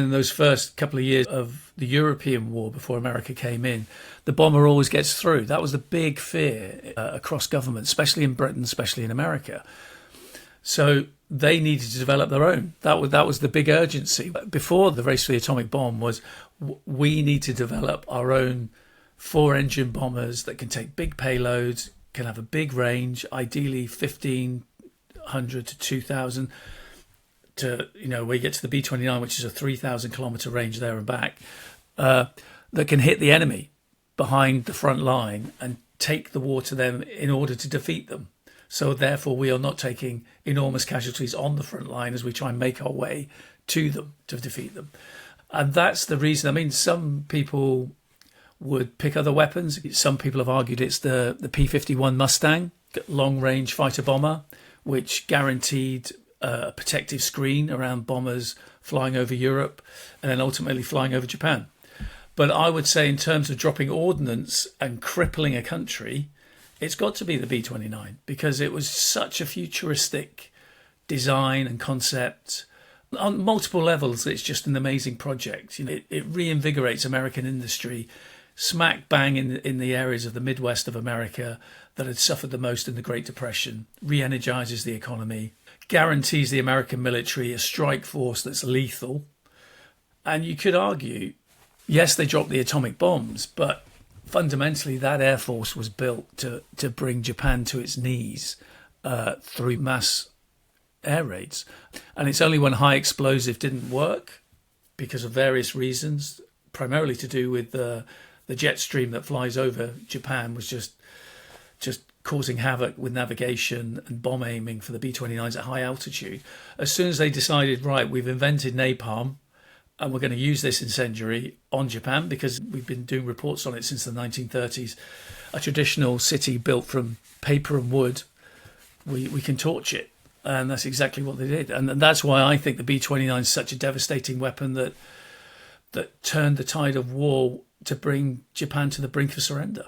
In those first couple of years of the European war before America came in, the bomber always gets through. That was the big fear across government, especially in Britain, especially in America. So they needed to develop their own. That was the big urgency. Before the race for the atomic bomb was, we need to develop our own 4-engine bombers that can take big payloads, can have a big range, ideally 1,500 to 2,000. To, we get to the B-29, which is a 3,000 kilometre range there and back, that can hit the enemy behind the front line and take the war to them in order to defeat them. So therefore, we are not taking enormous casualties on the front line as we try and make our way to them to defeat them. And that's the reason. I mean, some people would pick other weapons. Some people have argued it's the P-51 Mustang, long-range fighter bomber, which guaranteed a protective screen around bombers flying over Europe and then ultimately flying over Japan. But I would say in terms of dropping ordnance and crippling a country, it's got to be the B-29 because it was such a futuristic design and concept. On multiple levels, it's just an amazing project. It reinvigorates American industry smack bang in the areas of the Midwest of America that had suffered the most in the Great Depression, re-energizes the economy, guarantees the American military a strike force that's lethal. And you could argue, yes, they dropped the atomic bombs, but fundamentally that air force was built to bring Japan to its knees through mass air raids. And it's only when high explosive didn't work because of various reasons, primarily to do with the jet stream that flies over Japan was just causing havoc with navigation and bomb aiming for the B-29s at high altitude. As soon as they decided, right, we've invented napalm and we're going to use this incendiary on Japan because we've been doing reports on it since the 1930s, a traditional city built from paper and wood, we can torch it. And that's exactly what they did. And that's why I think the B-29 is such a devastating weapon that turned the tide of war to bring Japan to the brink of surrender.